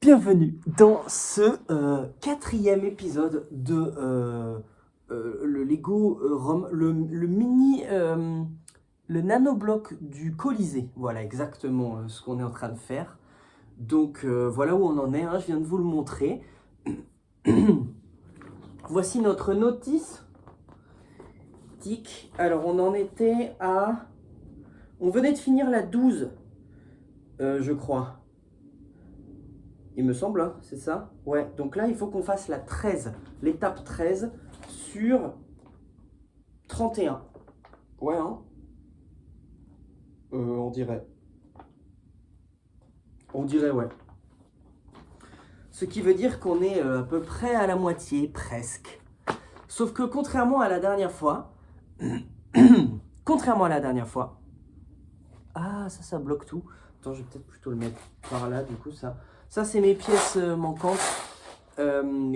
Bienvenue dans ce quatrième épisode de le Lego Rome, le mini, le nanobloc du Colisée. Voilà exactement ce qu'on est en train de faire. Donc voilà où on en est, hein, je viens de vous le montrer. Voici notre notice. Tic. Alors on en était à... On venait de finir la 12, je crois. Il me semble, hein, c'est ça? Ouais, donc là, il faut qu'on fasse la 13, l'étape 13 sur 31. Ouais, hein? On dirait. On dirait, ouais. Ce qui veut dire qu'on est à peu près à la moitié, presque. Sauf que contrairement à la dernière fois, ah, ça bloque tout. Attends, je vais peut-être plutôt le mettre par là, du coup, ça. Ça, c'est mes pièces manquantes.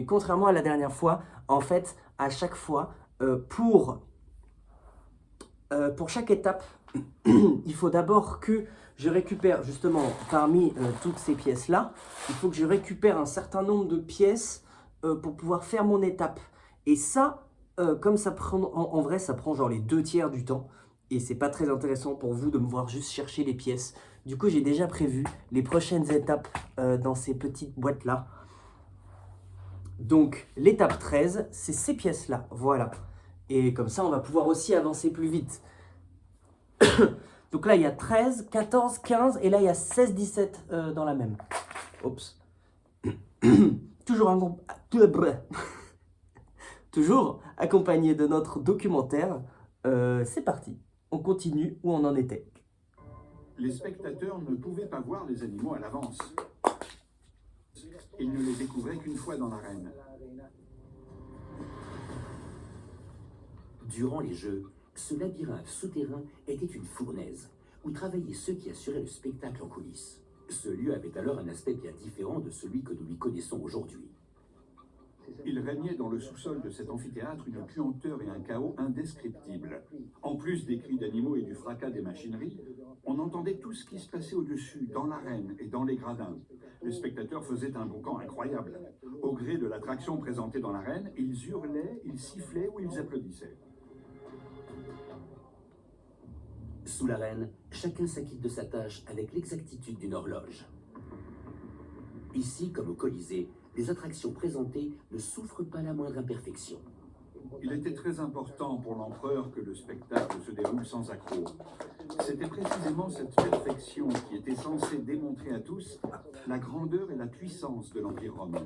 Contrairement à la dernière fois, en fait, à chaque fois, pour chaque étape, il faut d'abord que je récupère, justement, parmi toutes ces pièces-là, il faut que je récupère un certain nombre de pièces pour pouvoir faire mon étape. Et ça, comme ça prend, en vrai, ça prend genre les 2/3 du temps. Et c'est pas très intéressant pour vous de me voir juste chercher les pièces. Du coup, j'ai déjà prévu les prochaines étapes dans ces petites boîtes-là. Donc, l'étape 13, c'est ces pièces-là, voilà. Et comme ça, on va pouvoir aussi avancer plus vite. Donc là, il y a 13, 14, 15, et là, il y a 16, 17 dans la même. Oups. Toujours accompagné de notre documentaire. C'est parti. On continue où on en était. Les spectateurs ne pouvaient pas voir les animaux à l'avance. Ils ne les découvraient qu'une fois dans l'arène. Durant les Jeux, ce labyrinthe souterrain était une fournaise, où travaillaient ceux qui assuraient le spectacle en coulisses. Ce lieu avait alors un aspect bien différent de celui que nous lui connaissons aujourd'hui. Il régnait dans le sous-sol de cet amphithéâtre une puanteur et un chaos indescriptibles. En plus des cris d'animaux et du fracas des machineries, on entendait tout ce qui se passait au-dessus, dans l'arène et dans les gradins. Les spectateurs faisaient un boucan incroyable. Au gré de l'attraction présentée dans l'arène, ils hurlaient, ils sifflaient ou ils applaudissaient. Sous l'arène, chacun s'acquitte de sa tâche avec l'exactitude d'une horloge. Ici, comme au Colisée, les attractions présentées ne souffrent pas la moindre imperfection. Il était très important pour l'empereur que le spectacle se déroule sans accroc. C'était précisément cette perfection qui était censée démontrer à tous la grandeur et la puissance de l'Empire romain.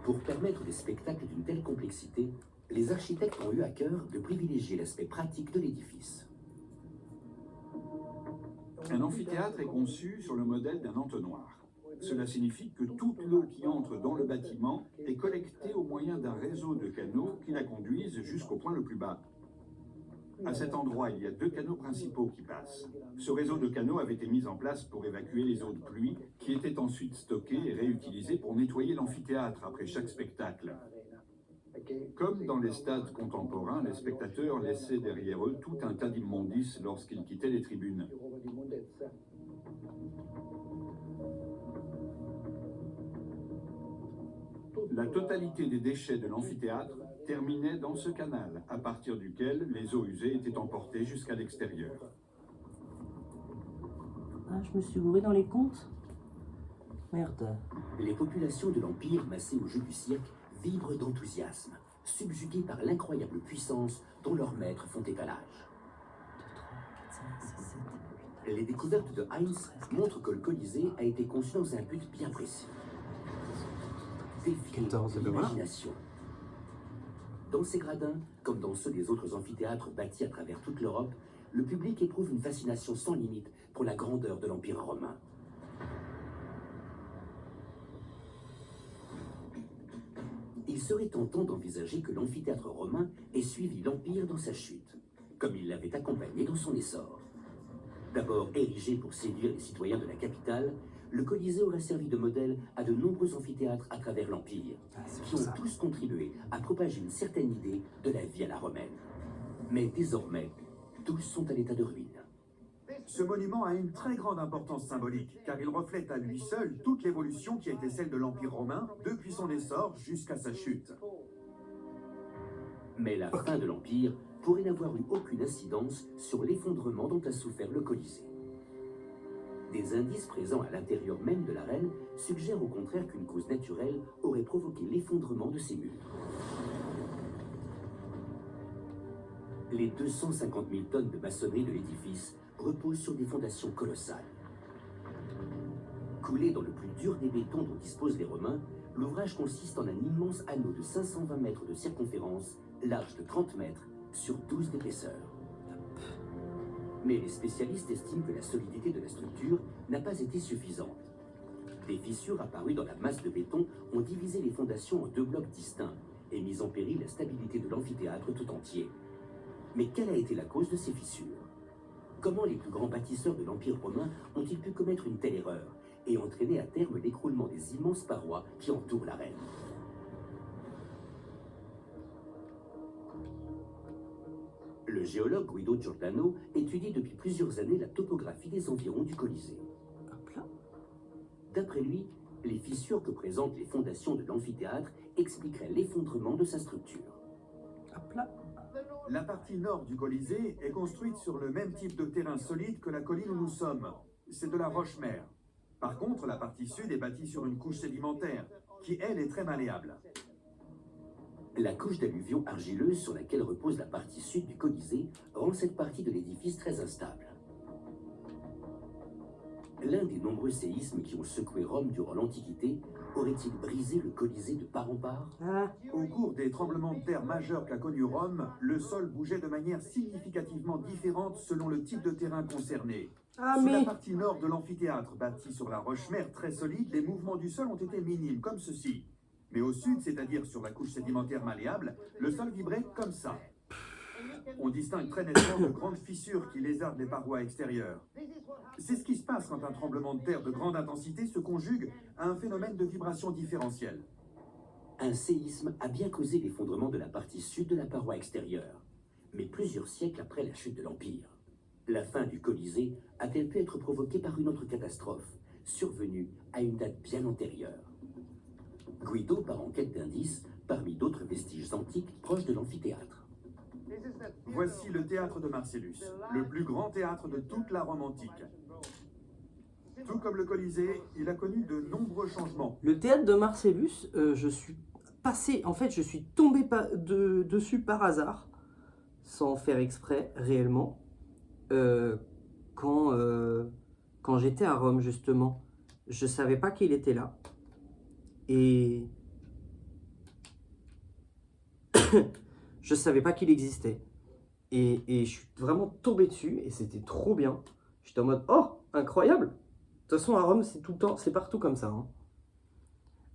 Pour permettre des spectacles d'une telle complexité, les architectes ont eu à cœur de privilégier l'aspect pratique de l'édifice. Un amphithéâtre est conçu sur le modèle d'un entonnoir. Cela signifie que toute l'eau qui entre dans le bâtiment est collectée au moyen d'un réseau de canaux qui la conduisent jusqu'au point le plus bas. À cet endroit, il y a 2 canaux principaux qui passent. Ce réseau de canaux avait été mis en place pour évacuer les eaux de pluie qui étaient ensuite stockées et réutilisées pour nettoyer l'amphithéâtre après chaque spectacle. Comme dans les stades contemporains, les spectateurs laissaient derrière eux tout un tas d'immondices lorsqu'ils quittaient les tribunes. La totalité des déchets de l'amphithéâtre terminait dans ce canal, à partir duquel les eaux usées étaient emportées jusqu'à l'extérieur. Ah, je me suis gouré dans les comptes. Merde. Les populations de l'Empire, massées au jeu du cirque, vibrent d'enthousiasme, subjuguées par l'incroyable puissance dont leurs maîtres font étalage. 2, 3, 4, 5, 6, 7, 8, Les découvertes de Heinz montrent que le Colisée a été conçu dans un but bien précis. Défier 14, ben voilà. l'imagination. Dans ces gradins, comme dans ceux des autres amphithéâtres bâtis à travers toute l'Europe, le public éprouve une fascination sans limite pour la grandeur de l'Empire romain. Il serait tentant d'envisager que l'amphithéâtre romain ait suivi l'Empire dans sa chute, comme il l'avait accompagné dans son essor. D'abord érigé pour séduire les citoyens de la capitale, le Colisée aurait servi de modèle à de nombreux amphithéâtres à travers l'Empire, qui ont tous contribué à propager une certaine idée de la vie à la romaine. Mais désormais, tous sont à l'état de ruine. Ce monument a une très grande importance symbolique, car il reflète à lui seul toute l'évolution qui a été celle de l'Empire romain depuis son essor jusqu'à sa chute. Mais la fin de l'Empire pourrait n'avoir eu aucune incidence sur l'effondrement dont a souffert le Colisée. Des indices présents à l'intérieur même de l'arène suggèrent au contraire qu'une cause naturelle aurait provoqué l'effondrement de ces murs. Les 250 000 tonnes de maçonnerie de l'édifice reposent sur des fondations colossales. Coulé dans le plus dur des bétons dont disposent les Romains, l'ouvrage consiste en un immense anneau de 520 mètres de circonférence, large de 30 mètres, sur 12 d'épaisseur. Mais les spécialistes estiment que la solidité de la structure n'a pas été suffisante. Des fissures apparues dans la masse de béton ont divisé les fondations en deux blocs distincts et mis en péril la stabilité de l'amphithéâtre tout entier. Mais quelle a été la cause de ces fissures? Comment les plus grands bâtisseurs de l'Empire romain ont-ils pu commettre une telle erreur et entraîner à terme l'écroulement des immenses parois qui entourent l'arène? Le géologue Guido Giordano étudie depuis plusieurs années la topographie des environs du Colisée. D'après lui, les fissures que présentent les fondations de l'amphithéâtre expliqueraient l'effondrement de sa structure. La partie nord du Colisée est construite sur le même type de terrain solide que la colline où nous sommes. C'est de la roche-mère. Par contre, la partie sud est bâtie sur une couche sédimentaire, qui elle est très malléable. La couche d'alluvions argileuses sur laquelle repose la partie sud du Colisée rend cette partie de l'édifice très instable. L'un des nombreux séismes qui ont secoué Rome durant l'Antiquité aurait-il brisé le Colisée de part en part? Au cours des tremblements de terre majeurs qu'a connus Rome, le sol bougeait de manière significativement différente selon le type de terrain concerné. Sur la partie nord de l'amphithéâtre, bâti sur la roche-mère très solide, les mouvements du sol ont été minimes, comme ceci. Mais au sud, c'est-à-dire sur la couche sédimentaire malléable, le sol vibrait comme ça. On distingue très nettement de grandes fissures qui lézardent les parois extérieures. C'est ce qui se passe quand un tremblement de terre de grande intensité se conjugue à un phénomène de vibration différentielle. Un séisme a bien causé l'effondrement de la partie sud de la paroi extérieure, mais plusieurs siècles après la chute de l'Empire. La fin du Colisée a-t-elle pu être provoquée par une autre catastrophe, survenue à une date bien antérieure? Guido part en quête d'indices parmi d'autres vestiges antiques proches de l'amphithéâtre. Voici le théâtre de Marcellus, le plus grand théâtre de toute la Rome antique. Tout comme le Colisée, il a connu de nombreux changements. Le théâtre de Marcellus, je suis tombé dessus par hasard, sans faire exprès réellement, quand j'étais à Rome justement. Je savais pas qu'il était là. Et je savais pas qu'il existait. Et je suis vraiment tombé dessus et c'était trop bien. J'étais en mode, oh, incroyable. De toute façon, à Rome, c'est tout le temps, c'est partout comme ça. Hein.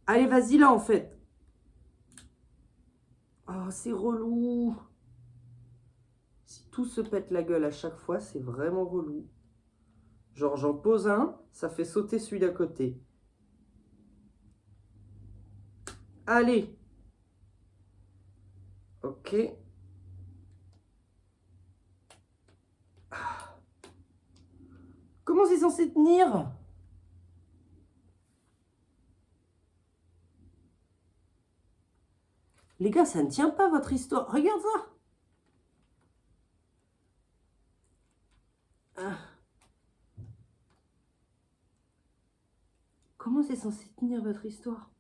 Allez, vas-y là, en fait. Oh, c'est relou. Si tout se pète la gueule à chaque fois, c'est vraiment relou. Genre, j'en pose un, ça fait sauter celui d'à côté. Allez. Ok. Comment c'est censé tenir? Les gars, ça ne tient pas votre histoire. Regarde ça. Comment c'est censé tenir votre histoire?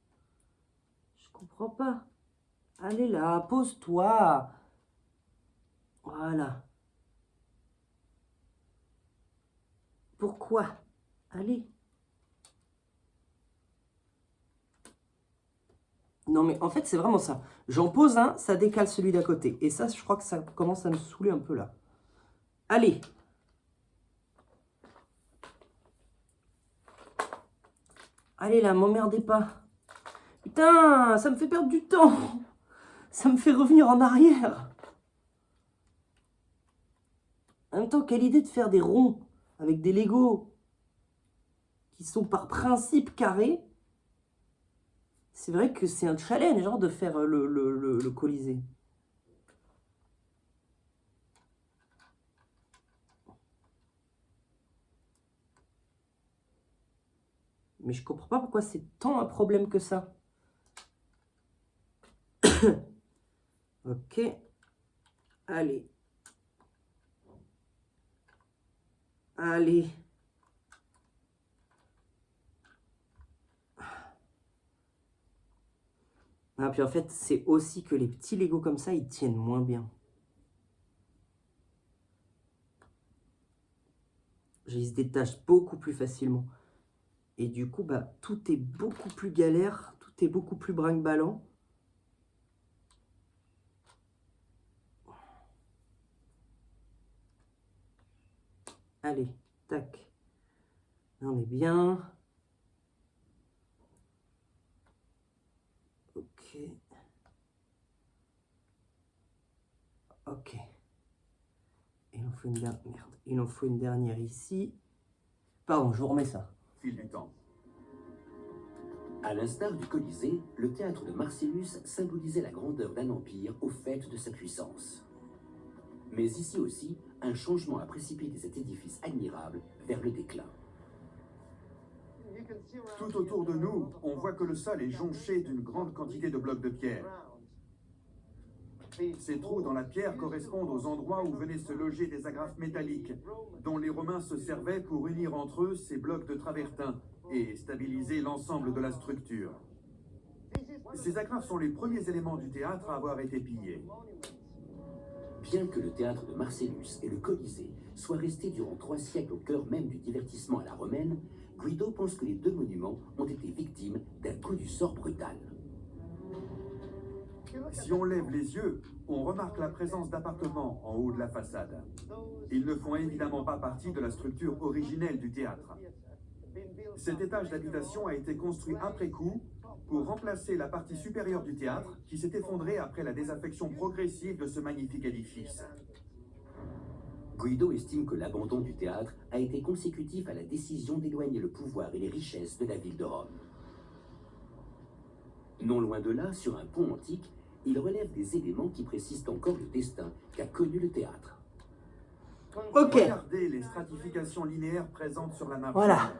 Je comprends pas. Allez là, pose-toi. Voilà. Pourquoi? Allez. Non mais en fait c'est vraiment ça. J'en pose un, ça décale celui d'à côté. Et ça, je crois que ça commence à me saouler un peu là. Allez. Allez là, m'emmerdez pas. Putain, ça me fait perdre du temps. Ça me fait revenir en arrière. En même temps, quelle idée de faire des ronds avec des Legos qui sont par principe carrés. C'est vrai que c'est un challenge genre, de faire le Colisée. Mais je comprends pas pourquoi c'est tant un problème que ça. Ok. Allez. Allez. Ah, puis en fait, c'est aussi que les petits Lego comme ça, ils tiennent moins bien. Ils se détachent beaucoup plus facilement. Et du coup, bah, tout est beaucoup plus galère, tout est beaucoup plus brinque-ballant. Allez, tac. Là, on est bien. Ok. Ok. Il en faut une dernière. Merde. Il en faut une dernière ici. Pardon, je vous remets ça. Fil du temps. À l'instar du Colisée, le théâtre de Marcellus symbolisait la grandeur d'un empire au fait de sa puissance. Mais ici aussi, un changement a précipité cet édifice admirable vers le déclin. Tout autour de nous, on voit que le sol est jonché d'une grande quantité de blocs de pierre. Ces trous dans la pierre correspondent aux endroits où venaient se loger des agrafes métalliques, dont les Romains se servaient pour unir entre eux ces blocs de travertin et stabiliser l'ensemble de la structure. Ces agrafes sont les premiers éléments du théâtre à avoir été pillés. Bien que le théâtre de Marcellus et le Colisée soient restés durant 3 siècles au cœur même du divertissement à la romaine, Guido pense que les 2 monuments ont été victimes d'un coup du sort brutal. Si on lève les yeux, on remarque la présence d'appartements en haut de la façade. Ils ne font évidemment pas partie de la structure originelle du théâtre. Cet étage d'habitation a été construit après coup pour remplacer la partie supérieure du théâtre qui s'est effondrée après la désaffection progressive de ce magnifique édifice. Guido estime que l'abandon du théâtre a été consécutif à la décision d'éloigner le pouvoir et les richesses de la ville de Rome. Non loin de là, sur un pont antique, il relève des éléments qui précisent encore le destin qu'a connu le théâtre. Ok. Regardez les stratifications linéaires présentes sur la nappe. Voilà.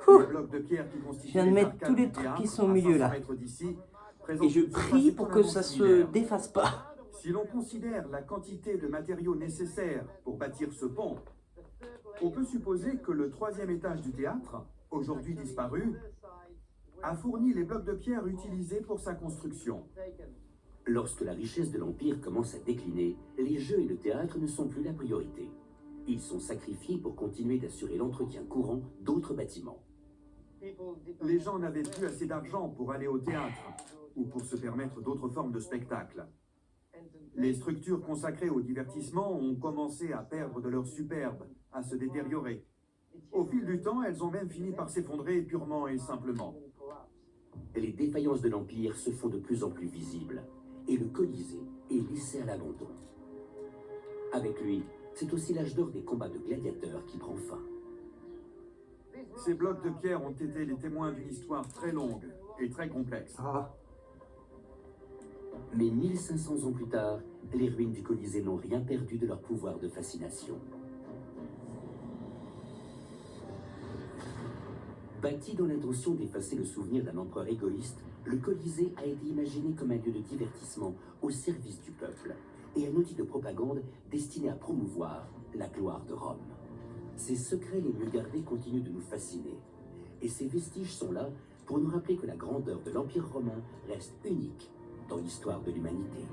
Les blocs de pierre qui constituent Je viens de les mettre arcades tous les du trucs théâtre, qui sont au à milieu, 500 là. mètres d'ici, Et présentent je une surface prie pour que ça se étonnamment défasse pas. Si l'on considère la quantité de matériaux nécessaires pour bâtir ce pont, on peut supposer que le 3e étage du théâtre, aujourd'hui disparu, a fourni les blocs de pierre utilisés pour sa construction. Lorsque la richesse de l'Empire commence à décliner, les jeux et le théâtre ne sont plus la priorité. Ils sont sacrifiés pour continuer d'assurer l'entretien courant d'autres bâtiments. Les gens n'avaient plus assez d'argent pour aller au théâtre ou pour se permettre d'autres formes de spectacles. Les structures consacrées au divertissement ont commencé à perdre de leur superbe, à se détériorer. Au fil du temps, elles ont même fini par s'effondrer purement et simplement. Les défaillances de l'Empire se font de plus en plus visibles, et le Colisée est laissé à l'abandon. Avec lui, c'est aussi l'âge d'or des combats de gladiateurs qui prend fin. Ces blocs de pierre ont été les témoins d'une histoire très longue et très complexe. Ah. Mais 1500 ans plus tard, les ruines du Colisée n'ont rien perdu de leur pouvoir de fascination. Bâti dans l'intention d'effacer le souvenir d'un empereur égoïste, le Colisée a été imaginé comme un lieu de divertissement au service du peuple et un outil de propagande destiné à promouvoir la gloire de Rome. Ces secrets les mieux gardés continuent de nous fasciner. Et ces vestiges sont là pour nous rappeler que la grandeur de l'Empire romain reste unique dans l'histoire de l'humanité.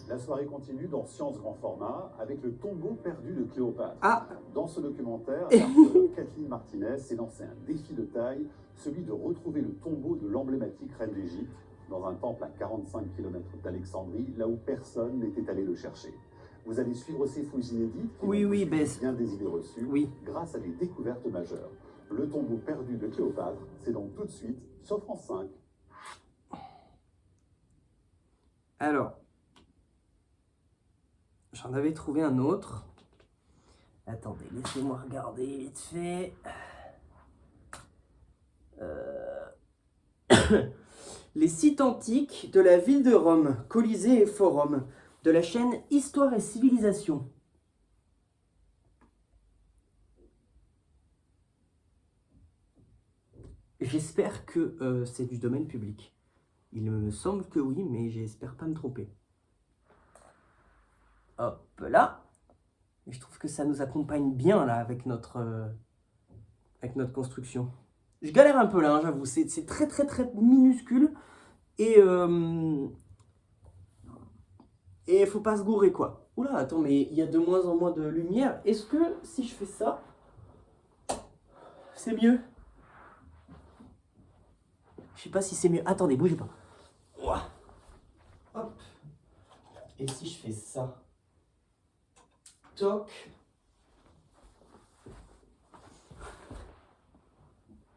La soirée continue dans Science Grand Format avec le tombeau perdu de Cléopâtre. Ah. Dans ce documentaire, l'archéologue Kathleen Martinez s'est lancé un défi de taille, celui de retrouver le tombeau de l'emblématique reine d'Égypte dans un temple à 45 km d'Alexandrie, là où personne n'était allé le chercher. Vous allez suivre ces fouilles inédites qui Oui, vont oui, vous ben, bien des idées reçues oui. grâce à des découvertes majeures. Le tombeau perdu de Cléopâtre, c'est donc tout de suite sur France 5. Alors, j'en avais trouvé un autre. Attendez, laissez-moi regarder vite fait. Les sites antiques de la ville de Rome, Colisée et Forum, de la chaîne Histoire et Civilisation. J'espère que c'est du domaine public. Il me semble que oui, mais j'espère pas me tromper. Hop là. Et je trouve que ça nous accompagne bien là avec notre construction. Je galère un peu là, hein, j'avoue. C'est très très très minuscule. Et faut pas se gourer quoi. Oula, attends, mais il y a de moins en moins de lumière. Est-ce que si je fais ça, c'est mieux? Je sais pas si c'est mieux. Attendez, bougez pas. Ouah. Hop. Et si je fais ça? Toc.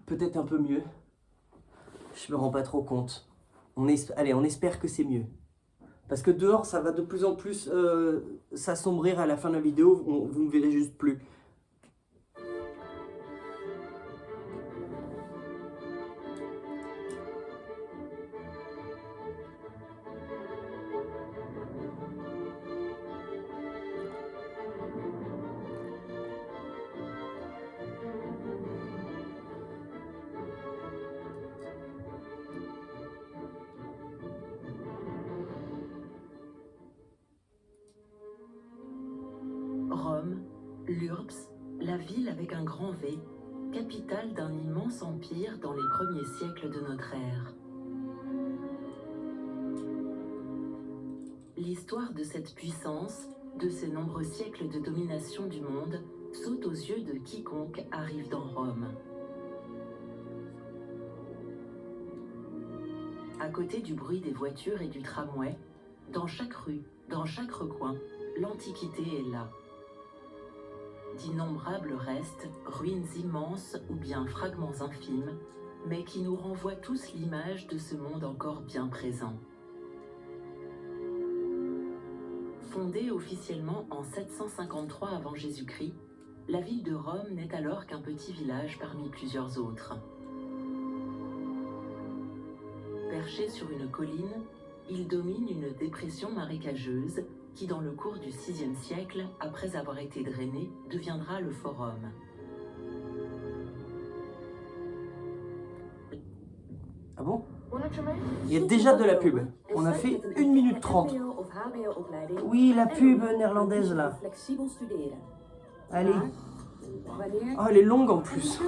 Peut-être un peu mieux. Je me rends pas trop compte. Allez, on espère que c'est mieux. Parce que dehors, ça va de plus en plus s'assombrir à la fin de la vidéo. Vous ne verrez juste plus. Rome, l'Urbs, la ville avec un grand V, capitale d'un immense empire dans les premiers siècles de notre ère. L'histoire de cette puissance, de ces nombreux siècles de domination du monde, saute aux yeux de quiconque arrive dans Rome. À côté du bruit des voitures et du tramway, dans chaque rue, dans chaque recoin, l'Antiquité est là. D'innombrables restes, ruines immenses ou bien fragments infimes, mais qui nous renvoient tous l'image de ce monde encore bien présent. Fondée officiellement en 753 avant Jésus-Christ, la ville de Rome n'est alors qu'un petit village parmi plusieurs autres. Perché sur une colline, il domine une dépression marécageuse qui, dans le cours du VIe siècle, après avoir été drainé, deviendra le Forum. Ah bon? Il y a déjà de la pub. On a fait 1 minute 30. Oui, la pub néerlandaise là. Allez. Oh, elle est longue en plus.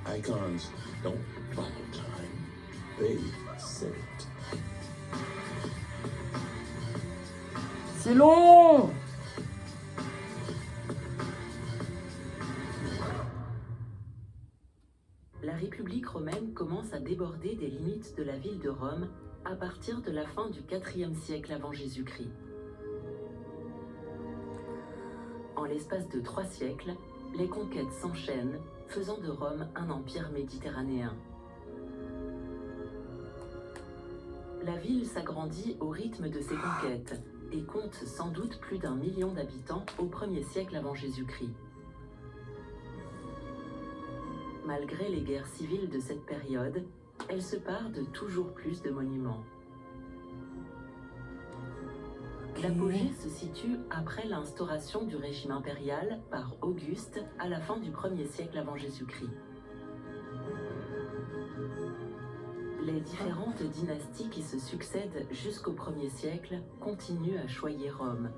Icons don't follow time, they set it. C'est long. La République romaine commence à déborder des limites de la ville de Rome à partir de la fin du IVe siècle avant Jésus-Christ. En l'espace de 3 siècles, les conquêtes s'enchaînent, faisant de Rome un empire méditerranéen. La ville s'agrandit au rythme de ses conquêtes et compte sans doute plus d'1 million d'habitants au 1er siècle avant Jésus-Christ. Malgré les guerres civiles de cette période, elle se pare de toujours plus de monuments. L'apogée se situe après l'instauration du régime impérial par Auguste à la fin du 1er siècle avant Jésus-Christ. Les différentes dynasties qui se succèdent jusqu'au 1er siècle continuent à choyer Rome,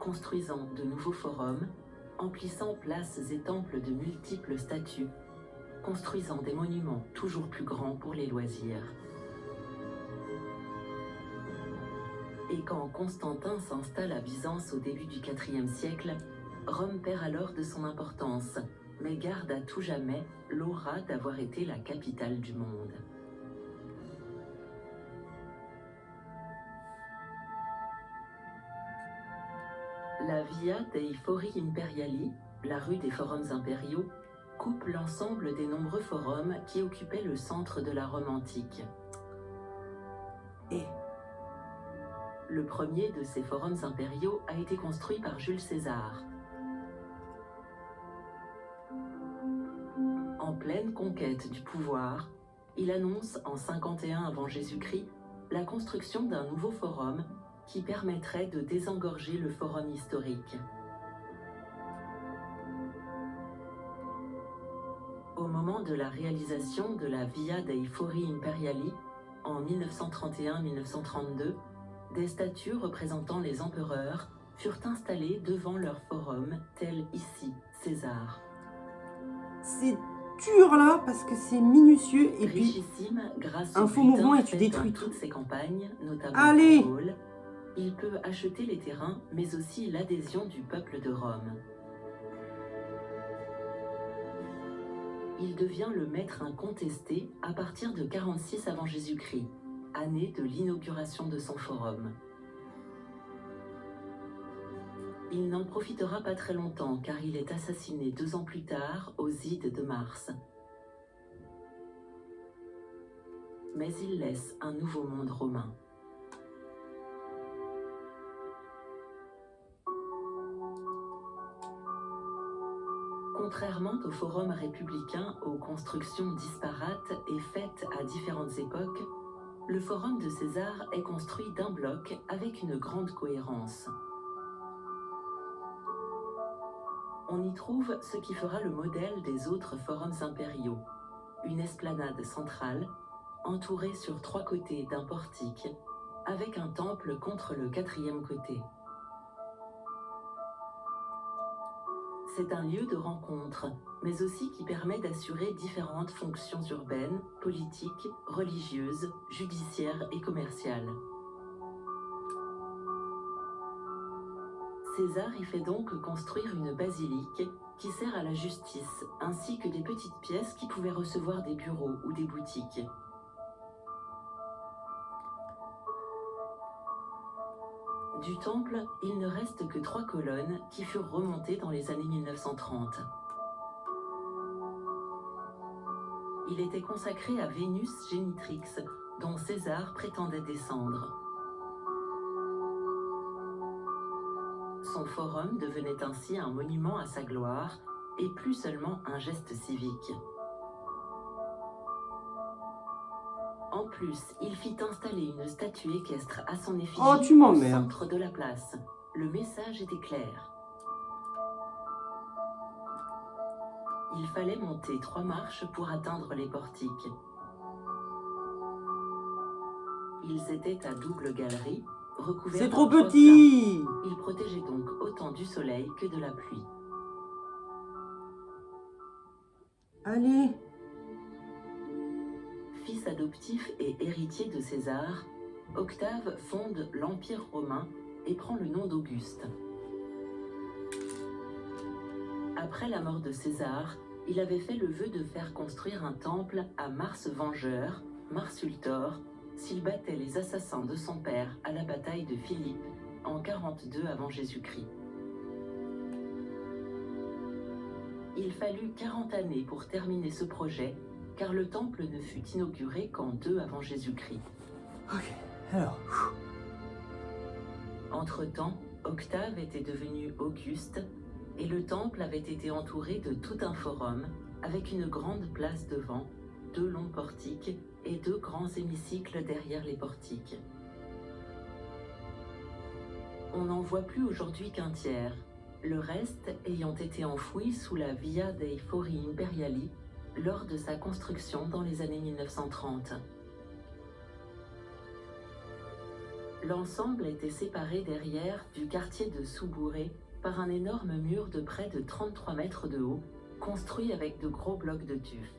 construisant de nouveaux forums, emplissant places et temples de multiples statues, construisant des monuments toujours plus grands pour les loisirs. Et quand Constantin s'installe à Byzance au début du IVe siècle, Rome perd alors de son importance, mais garde à tout jamais l'aura d'avoir été la capitale du monde. La Via dei Fori Imperiali, la rue des forums impériaux, coupe l'ensemble des nombreux forums qui occupaient le centre de la Rome antique. Et le premier de ces forums impériaux a été construit par Jules César. En pleine conquête du pouvoir, il annonce en 51 avant Jésus-Christ la construction d'un nouveau forum qui permettrait de désengorger le forum historique. Au moment de la réalisation de la Via dei Fori Imperiali, en 1931-1932, des statues représentant les empereurs furent installées devant leur forum, tel ici César. C'est dur là parce que c'est minutieux et puis Richissime, grâce un au faux butin mouvement et tu fait détruis dans tout. toutes ses campagnes, notamment Allez en Gaule, il peut acheter les terrains, mais aussi l'adhésion du peuple de Rome. Il devient le maître incontesté à partir de 46 avant Jésus-Christ, année de l'inauguration de son forum. Il n'en profitera pas très longtemps car il est assassiné 2 ans plus tard aux Ides de Mars. Mais il laisse un nouveau monde romain. Contrairement au forum républicain aux constructions disparates et faites à différentes époques, le forum de César est construit d'un bloc avec une grande cohérence. On y trouve ce qui fera le modèle des autres forums impériaux, une esplanade centrale, entourée sur 3 côtés d'un portique, avec un temple contre le 4e côté. C'est un lieu de rencontre, mais aussi qui permet d'assurer différentes fonctions urbaines, politiques, religieuses, judiciaires et commerciales. César y fait donc construire une basilique qui sert à la justice, ainsi que des petites pièces qui pouvaient recevoir des bureaux ou des boutiques. Du temple, il ne reste que 3 colonnes qui furent remontées dans les années 1930. Il était consacré à Vénus Génitrix, dont César prétendait descendre. Son forum devenait ainsi un monument à sa gloire et plus seulement un geste civique. En plus, il fit installer une statue équestre à son effigie Oh, tu au m'emmerdes. centre de la place. Le message était clair. Il fallait monter 3 marches pour atteindre les portiques. Ils étaient à double galerie, recouverts C'est d'un trop toit petit. plat. Ils protégeaient donc autant du soleil que de la pluie. Allez. Fils adoptif et héritier de César, Octave fonde l'Empire romain et prend le nom d'Auguste. Après la mort de César, il avait fait le vœu de faire construire un temple à Mars Vengeur, Marsultor, s'il battait les assassins de son père à la bataille de Philippe en 42 avant Jésus-Christ. Il fallut 40 années pour terminer ce projet, car le temple ne fut inauguré qu'en 2 avant Jésus-Christ. Ok, alors. Entre-temps, Octave était devenu Auguste, et le temple avait été entouré de tout un forum, avec une grande place devant, 2 longs portiques et 2 grands hémicycles derrière les portiques. On n'en voit plus aujourd'hui qu'un tiers, le reste ayant été enfoui sous la Via dei Fori Imperiali lors de sa construction dans les années 1930. L'ensemble était séparé derrière du quartier de Soubouré par un énorme mur de près de 33 mètres de haut, construit avec de gros blocs de tuf.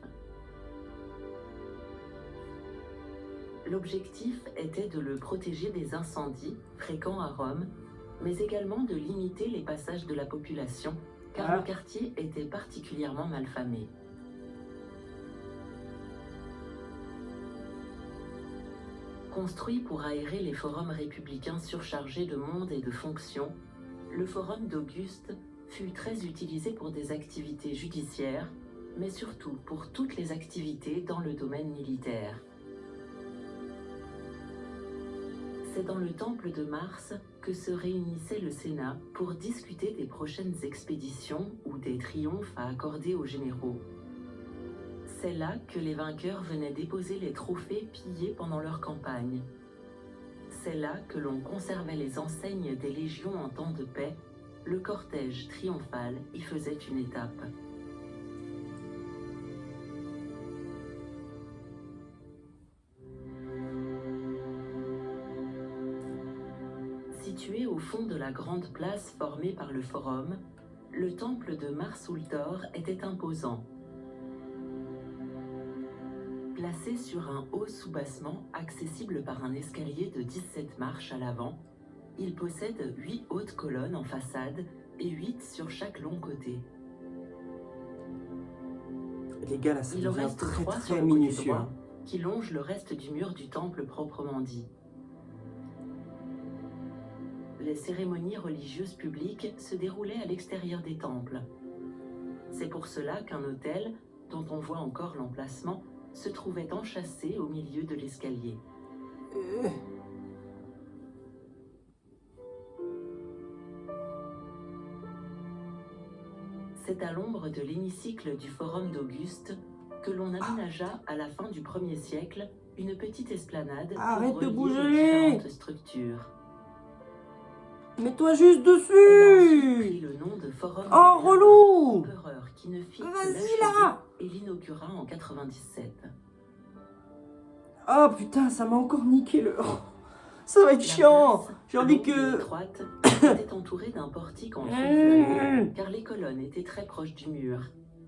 L'objectif était de le protéger des incendies fréquents à Rome, mais également de limiter les passages de la population, car le quartier était particulièrement malfamé. Construit pour aérer les forums républicains surchargés de monde et de fonctions, le forum d'Auguste fut très utilisé pour des activités judiciaires, mais surtout pour toutes les activités dans le domaine militaire. C'est dans le temple de Mars que se réunissait le Sénat pour discuter des prochaines expéditions ou des triomphes à accorder aux généraux. C'est là que les vainqueurs venaient déposer les trophées pillés pendant leur campagne. C'est là que l'on conservait les enseignes des légions en temps de paix. Le cortège triomphal y faisait une étape. Situé au fond de la grande place formée par le forum, le temple de Mar-Sultor était imposant. Placé sur un haut soubassement accessible par un escalier de 17 marches à l'avant, il possède 8 hautes colonnes en façade et 8 sur chaque long côté. Les gars, là, ça Il en devient reste très 3 sur très le côté minutieux. droit, qui longe le reste du mur du temple proprement dit. Les cérémonies religieuses publiques se déroulaient à l'extérieur des temples. C'est pour cela qu'un autel, dont on voit encore l'emplacement, se trouvait enchâssé au milieu de l'escalier. C'est à l'ombre de l'hémicycle du Forum d'Auguste que l'on aménagea à la fin du 1er siècle une petite esplanade Arrête pour de relier bouger! les différentes structures. Mets-toi juste Elle a ensuite pris dessus! le nom de Forum Oh, de relou! l'empereur qui ne fit que Vas-y, l'achever là! et l'inaugura en 97. Oh putain, ça m'a encore niqué le... Ça va être La chiant! place, J'ai envie longue et que... étroite, était entourée d'un portique en feuillage, car les colonnes étaient très proches du mur,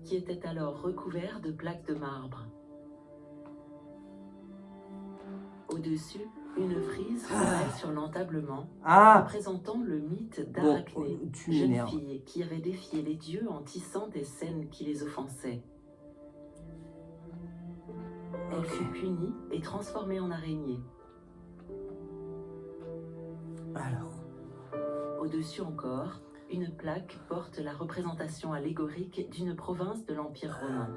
qui était alors recouvert de plaques de marbre. Au-dessus, une frise fleurait sur l'entablement, Ah! représentant le mythe Bon, d'Arachné, tu jeune m'énerves. fille qui avait défié les dieux en tissant des scènes qui les offensaient. Elle fut punie et transformée en araignée. Alors... Au-dessus encore, une plaque porte la représentation allégorique d'une province de l'Empire romain.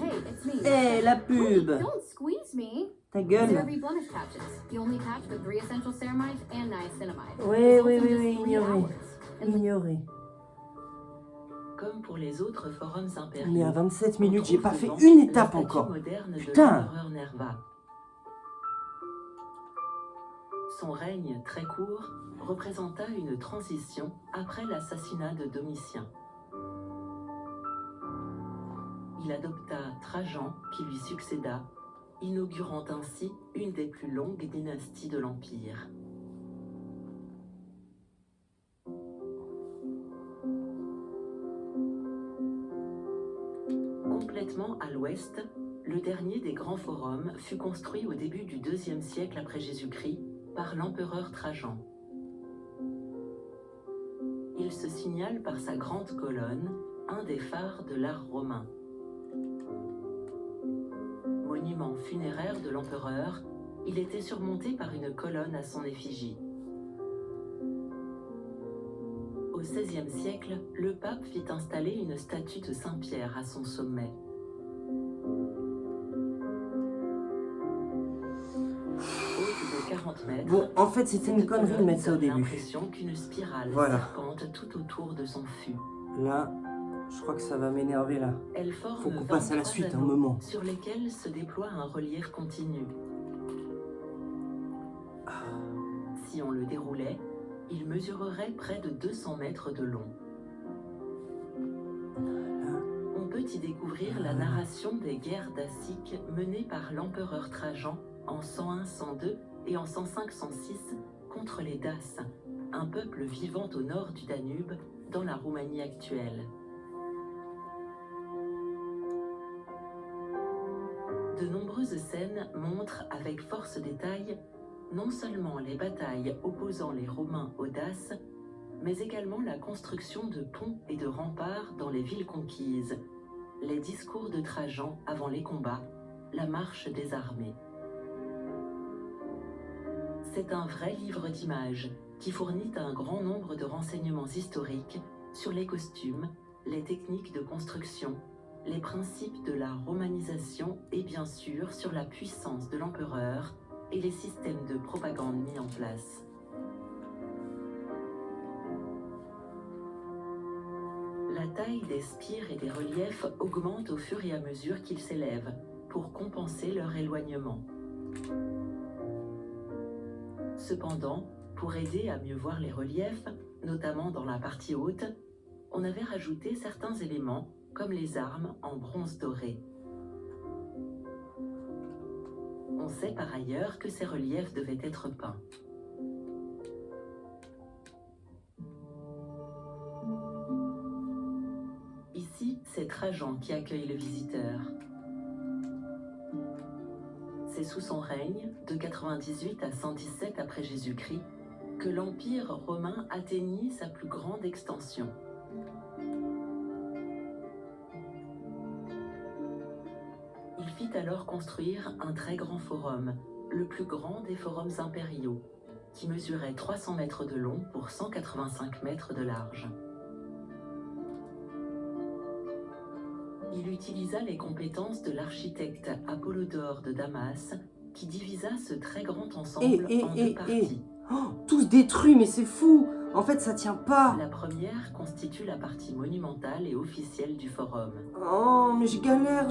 Hey, it's me. Eh, la Wait, pub! don't squeeze me. Ta These are gueule! reblemish patches. The only patch with 3 essential ceramides and niacinamide. Oui, Results oui, in oui, just oui, 3 ignoré. hours. And Ignoré. Comme pour les autres forums impériaux. Mais à 27 on minutes, j'ai trouve pas fait devant une la étape statue encore. moderne de Putain. l'empereur Nerva. Son règne très court représenta une transition après l'assassinat de Domitien. Il adopta Trajan qui lui succéda, inaugurant ainsi une des plus longues dynasties de l'Empire. Complètement à l'ouest, le dernier des grands forums fut construit au début du IIe siècle après Jésus-Christ par l'empereur Trajan. Il se signale par sa grande colonne, un des phares de l'art romain. Monument funéraire de l'empereur, il était surmonté par une colonne à son effigie. Au XVIe siècle, le pape fit installer une statue de Saint-Pierre à son sommet. Haute de 40 mètres, Bon, en fait, c'était une cette connerie de colonne mettre ça au donne début. l'impression qu'une spirale Voilà. serpente tout autour de son fût. Là, je crois que ça va m'énerver là. Elle forme Faut qu'on passe à la 23 suite, un anneaux moment. sur lesquels se déploie un relief continu. Si on le déroulait, il mesurerait près de 200 mètres de long. On peut y découvrir la narration des guerres daciques menées par l'empereur Trajan en 101-102 et en 105-106 contre les Daces, un peuple vivant au nord du Danube, dans la Roumanie actuelle. De nombreuses scènes montrent avec force détail non seulement les batailles opposant les Romains aux Daces, mais également la construction de ponts et de remparts dans les villes conquises, les discours de Trajan avant les combats, la marche des armées. C'est un vrai livre d'images qui fournit un grand nombre de renseignements historiques sur les costumes, les techniques de construction, les principes de la romanisation et bien sûr sur la puissance de l'empereur et les systèmes de propagande mis en place. La taille des spires et des reliefs augmente au fur et à mesure qu'ils s'élèvent pour compenser leur éloignement. Cependant, pour aider à mieux voir les reliefs, notamment dans la partie haute, on avait rajouté certains éléments comme les armes en bronze doré. On sait par ailleurs que ces reliefs devaient être peints. Ici, c'est Trajan qui accueille le visiteur. C'est sous son règne, de 98 à 117 après Jésus-Christ, que l'Empire romain atteignit sa plus grande extension. Il fit alors construire un très grand forum, le plus grand des forums impériaux, qui mesurait 300 mètres de long pour 185 mètres de large. Il utilisa les compétences de l'architecte Apollodore de Damas, qui divisa ce très grand ensemble en deux parties. Oh, tous détruits, mais c'est fou. En fait, ça tient pas. La première constitue la partie monumentale et officielle du forum. Oh, mais je galère.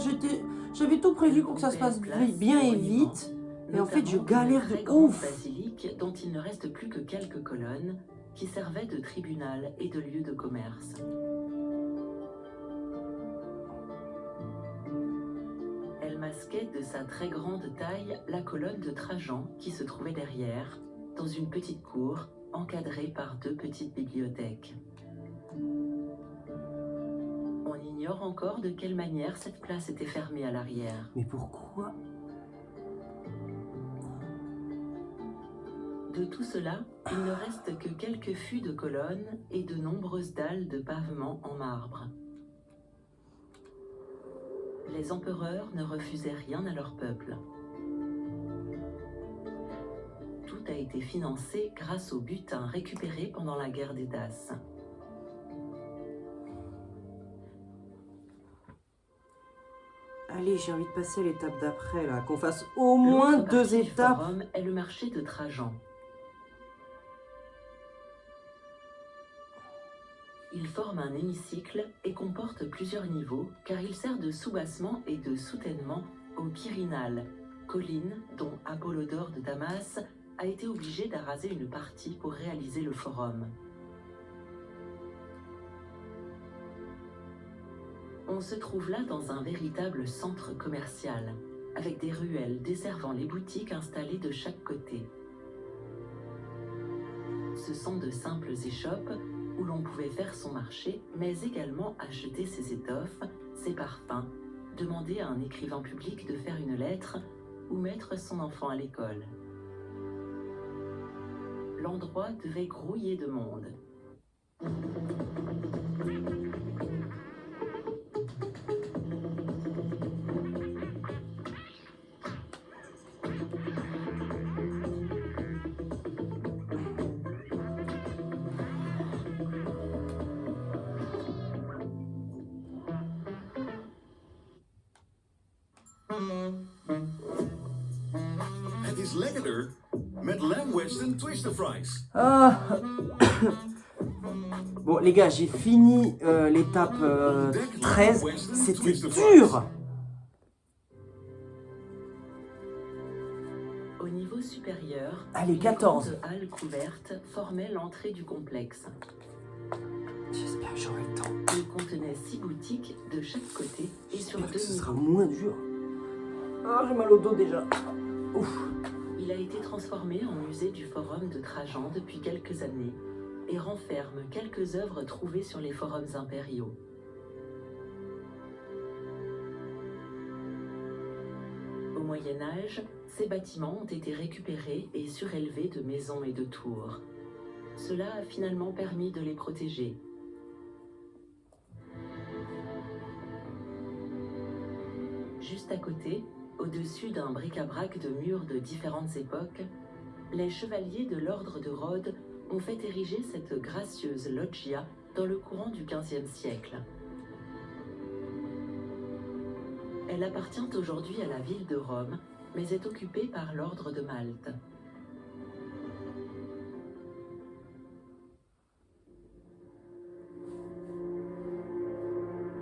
J'avais tout prévu pour que ça se passe bien et vite. Et en fait, je galère une très de grande ouf. basilique dont il ne reste plus que quelques colonnes, qui servaient de tribunal et de lieu de commerce. Elle masquait de sa très grande taille la colonne de Trajan qui se trouvait derrière, dans une petite cour encadrée par deux petites bibliothèques. On ignore encore de quelle manière cette place était fermée à l'arrière. Mais pourquoi? De tout cela, il ne reste que quelques fûts de colonnes et de nombreuses dalles de pavement en marbre. Les empereurs ne refusaient rien à leur peuple. Tout a été financé grâce au butin récupéré pendant la guerre des Daces. Allez, j'ai envie de passer à l'étape d'après, là. Qu'on fasse au moins L'autre 2 partie du étapes. forum est le marché de Trajan. Il forme un hémicycle et comporte plusieurs niveaux car il sert de soubassement et de soutènement au Quirinal, colline dont Apollodore de Damas a été obligé d'araser une partie pour réaliser le forum. On se trouve là dans un véritable centre commercial, avec des ruelles desservant les boutiques installées de chaque côté. Ce sont de simples échoppes où l'on pouvait faire son marché, mais également acheter ses étoffes, ses parfums, demander à un écrivain public de faire une lettre ou mettre son enfant à l'école. L'endroit devait grouiller de monde. Het is lekkerder met Lamb Weston Twister Fries. Ah. Bon, les gars, j'ai fini l'étape 13. C'était dur. Au niveau supérieur, Allez, une 14. grande halle couverte formait l'entrée du complexe. J'espère que j'aurai le temps. Il contenait 6 boutiques de chaque côté et sur J'espère que 2 ce sera niveaux. moins dur. Ah, j'ai mal au dos déjà. Ouf. Il a été transformé en musée du Forum de Trajan depuis quelques années et renferme quelques œuvres trouvées sur les forums impériaux. Au Moyen Âge, ces bâtiments ont été récupérés et surélevés de maisons et de tours. Cela a finalement permis de les protéger. Juste à côté, au-dessus d'un bric-à-brac de murs de différentes époques, les chevaliers de l'ordre de Rhodes ont fait ériger cette gracieuse loggia dans le courant du XVe siècle. Elle appartient aujourd'hui à la ville de Rome, mais est occupée par l'ordre de Malte.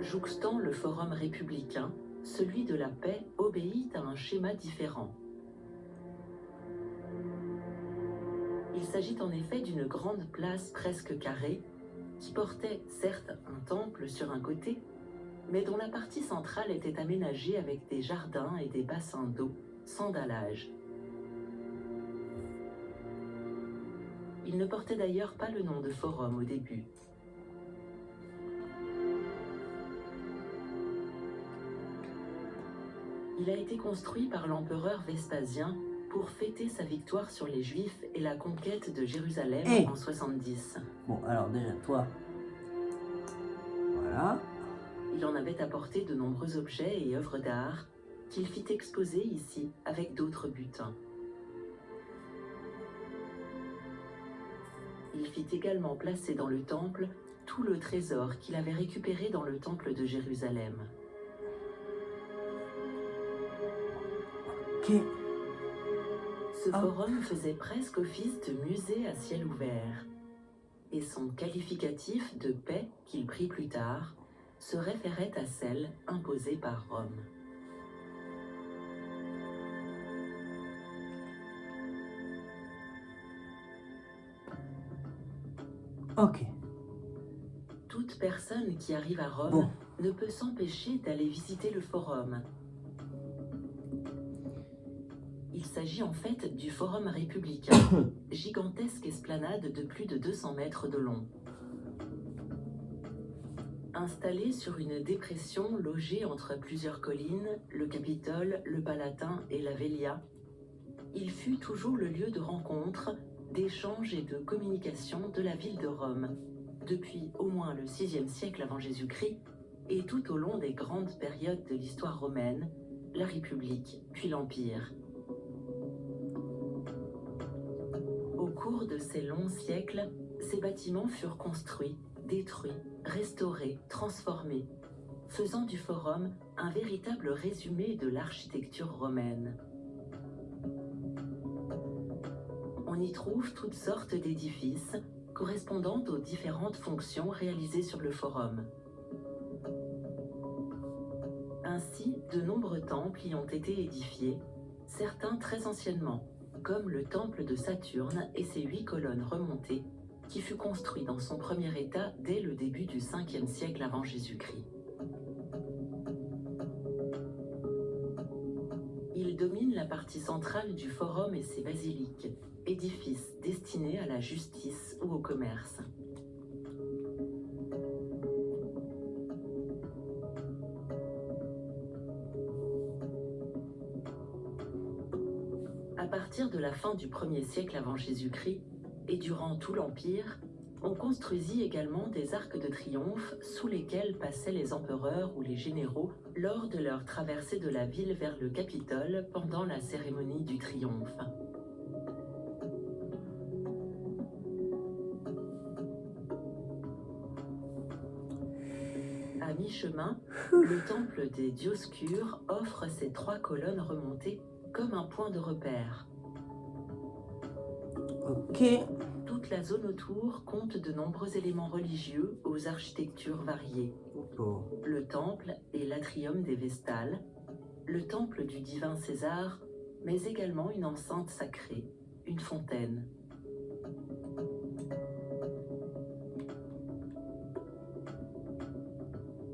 Jouxtant le forum républicain, celui de la paix obéit à un schéma différent. Il s'agit en effet d'une grande place presque carrée, qui portait certes un temple sur un côté, mais dont la partie centrale était aménagée avec des jardins et des bassins d'eau, sans dallage. Il ne portait d'ailleurs pas le nom de forum au début. Il a été construit par l'empereur Vespasien pour fêter sa victoire sur les Juifs et la conquête de Jérusalem en 70. Bon, alors déjà, toi... Voilà. Il en avait apporté de nombreux objets et œuvres d'art qu'il fit exposer ici avec d'autres butins. Il fit également placer dans le temple tout le trésor qu'il avait récupéré dans le temple de Jérusalem. Ok. Ce forum faisait presque office de musée à ciel ouvert, et son qualificatif de paix qu'il prit plus tard se référait à celle imposée par Rome. Ok. Toute personne qui arrive à Rome Bon. ne peut s'empêcher d'aller visiter le forum. Il s'agit en fait du Forum républicain, gigantesque esplanade de plus de 200 mètres de long. Installé sur une dépression logée entre plusieurs collines, le Capitole, le Palatin et la Velia, il fut toujours le lieu de rencontre, d'échange et de communication de la ville de Rome, depuis au moins le VIe siècle avant Jésus-Christ et tout au long des grandes périodes de l'histoire romaine, la République puis l'Empire. Au cours de ces longs siècles, ces bâtiments furent construits, détruits, restaurés, transformés, faisant du forum un véritable résumé de l'architecture romaine. On y trouve toutes sortes d'édifices correspondant aux différentes fonctions réalisées sur le forum. Ainsi, de nombreux temples y ont été édifiés, certains très anciennement, comme le temple de Saturne et ses 8 colonnes remontées, qui fut construit dans son premier état dès le début du 5e siècle avant Jésus-Christ. Il domine la partie centrale du forum et ses basiliques, édifices destinés à la justice ou au commerce. À partir de la fin du 1er siècle avant Jésus-Christ et durant tout l'Empire, on construisit également des arcs de triomphe sous lesquels passaient les empereurs ou les généraux lors de leur traversée de la ville vers le Capitole pendant la cérémonie du triomphe. À mi-chemin, le temple des Dioscures offre ses 3 colonnes remontées comme un point de repère. Ok. Toute la zone autour compte de nombreux éléments religieux aux architectures variées. Oh. Le temple et l'atrium des Vestales, le temple du divin César, mais également une enceinte sacrée, une fontaine.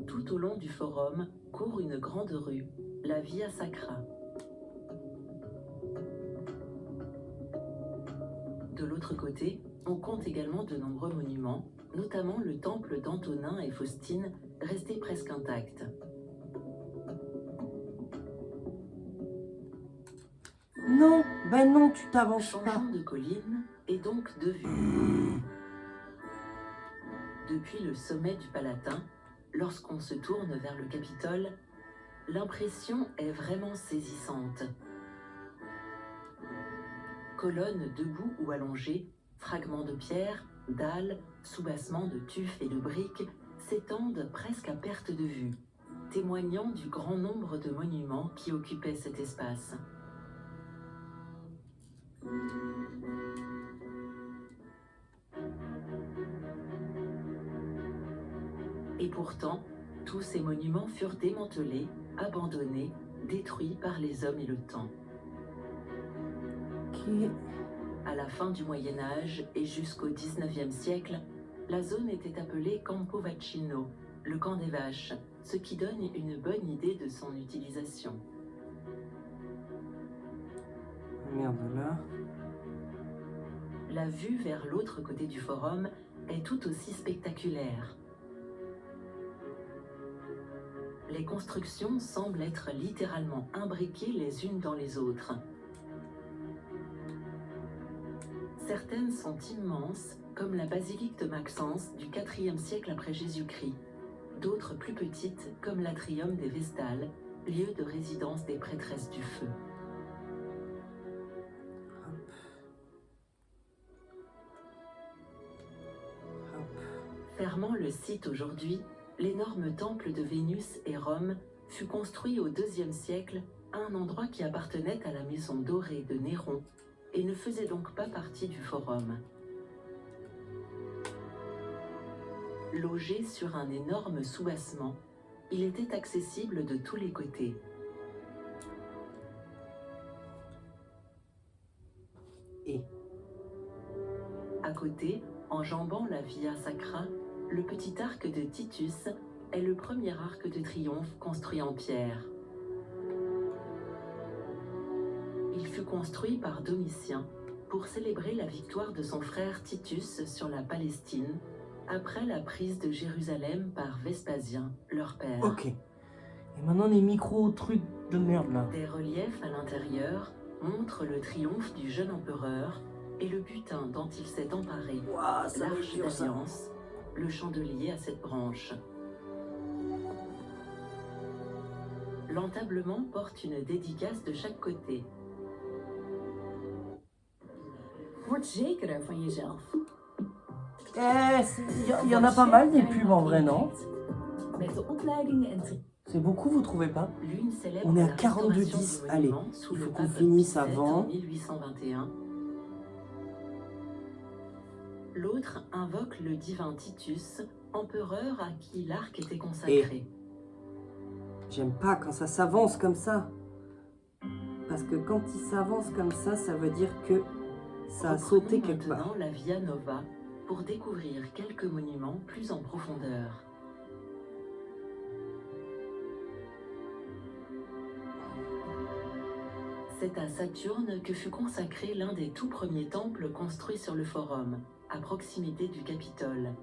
Tout au long du forum court une grande rue, la Via Sacra. De l'autre côté, on compte également de nombreux monuments, notamment le temple d'Antonin et Faustine, resté presque intact. Non, ben non, tu t'avances pas. Changeons de colline et donc de vue. Depuis le sommet du Palatin, lorsqu'on se tourne vers le Capitole, l'impression est vraiment saisissante. Colonnes debout ou allongées, fragments de pierre, dalles, soubassements de tufs et de briques s'étendent presque à perte de vue, témoignant du grand nombre de monuments qui occupaient cet espace. Et pourtant, tous ces monuments furent démantelés, abandonnés, détruits par les hommes et le temps. Ok. À la fin du Moyen Âge et jusqu'au XIXe siècle, la zone était appelée Campo Vaccino, le camp des vaches, ce qui donne une bonne idée de son utilisation. Merde, là. La vue vers l'autre côté du forum est tout aussi spectaculaire. Les constructions semblent être littéralement imbriquées les unes dans les autres. Certaines sont immenses, comme la basilique de Maxence du IVe siècle après Jésus-Christ. D'autres plus petites, comme l'atrium des Vestales, lieu de résidence des prêtresses du feu. Fermant le site aujourd'hui, l'énorme temple de Vénus et Rome fut construit au IIe siècle à un endroit qui appartenait à la maison dorée de Néron et ne faisait donc pas partie du forum. Logé sur un énorme soubassement, il était accessible de tous les côtés. Et À côté, enjambant la Via Sacra, le petit arc de Titus est le premier arc de triomphe construit en pierre. Il fut construit par Domitien pour célébrer la victoire de son frère Titus sur la Palestine après la prise de Jérusalem par Vespasien, leur père. ok. Et maintenant les micro-trucs de merde là. Des reliefs à l'intérieur montrent le triomphe du jeune empereur et le butin dont il s'est emparé, Waouh, ça va être l'arche dur ça. d'alliance, le chandelier à 7 branches. L'entablement porte une dédicace de chaque côté. Word zekerder van jezelf. Il y en a pas mal des pubs en vrai, non? Met de opleidingen en C'est beaucoup, vous trouvez pas? L'une célèbre On est à la restauration 42-10, du allez, monument sous il le faut qu'on pape finisse Pie VII avant. en 1821. L'autre invoque le divin Titus, empereur à qui l'arc était consacré. J'aime pas quand ça s'avance comme ça. Parce que quand il s'avance comme ça veut dire que ça a sauté Reprenons quelque part. maintenant la Via Nova pour découvrir quelques monuments plus en profondeur. C'est à Saturne que fut consacré l'un des tout premiers temples construits sur le Forum, à proximité du Capitole.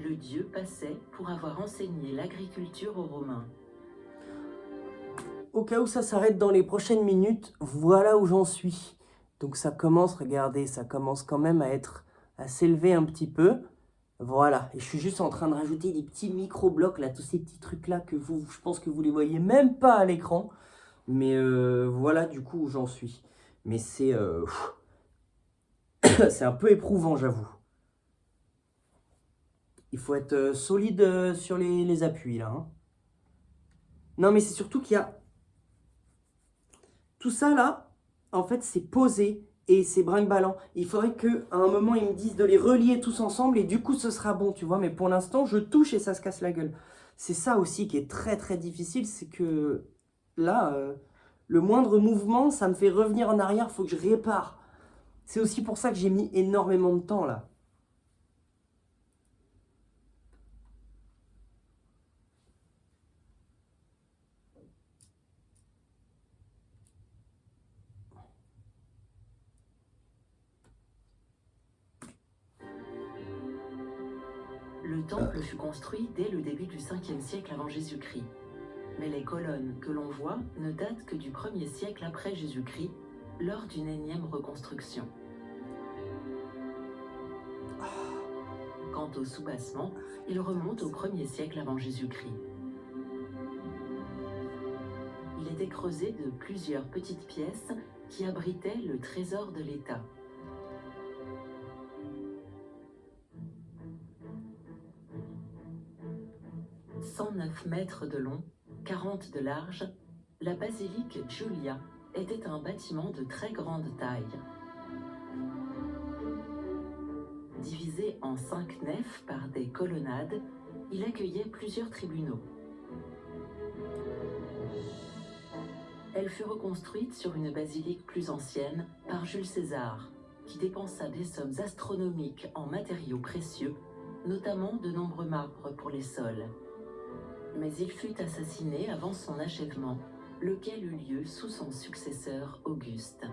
Le dieu passait pour avoir enseigné l'agriculture aux Romains. Au cas où ça s'arrête dans les prochaines minutes, voilà où j'en suis. Donc ça commence, regardez, ça commence quand même à s'élever un petit peu. Voilà, et je suis juste en train de rajouter des petits micro-blocs là, tous ces petits trucs là que je pense que vous les voyez même pas à l'écran. Mais voilà du coup où j'en suis. Mais c'est c'est un peu éprouvant, j'avoue. Il faut être solide sur les appuis là. Hein. Non mais c'est surtout qu'il y a... Tout ça là, en fait c'est posé et c'est brinque-ballant. Il faudrait qu'à un moment ils me disent de les relier tous ensemble et du coup ce sera bon, tu vois. Mais pour l'instant je touche et ça se casse la gueule. C'est ça aussi qui est très très difficile, c'est que là, le moindre mouvement ça me fait revenir en arrière, il faut que je répare. C'est aussi pour ça que j'ai mis énormément de temps là. Le temple fut construit dès le début du 5e siècle avant Jésus-Christ. Mais les colonnes que l'on voit ne datent que du 1er siècle après Jésus-Christ, lors d'une énième reconstruction. Quant au soubassement, il remonte au 1er siècle avant Jésus-Christ. Il était creusé de plusieurs petites pièces qui abritaient le trésor de l'État. « 109 mètres de long, 40 de large, la basilique Giulia était un bâtiment de très grande taille. Divisé en 5 nefs par des colonnades, il accueillait plusieurs tribunaux. Elle fut reconstruite sur une basilique plus ancienne par Jules César, qui dépensa des sommes astronomiques en matériaux précieux, notamment de nombreux marbres pour les sols. Mais il fut assassiné avant son achèvement, lequel eut lieu sous son successeur Auguste.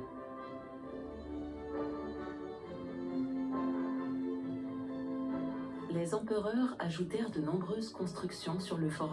Les empereurs ajoutèrent de nombreuses constructions sur le forum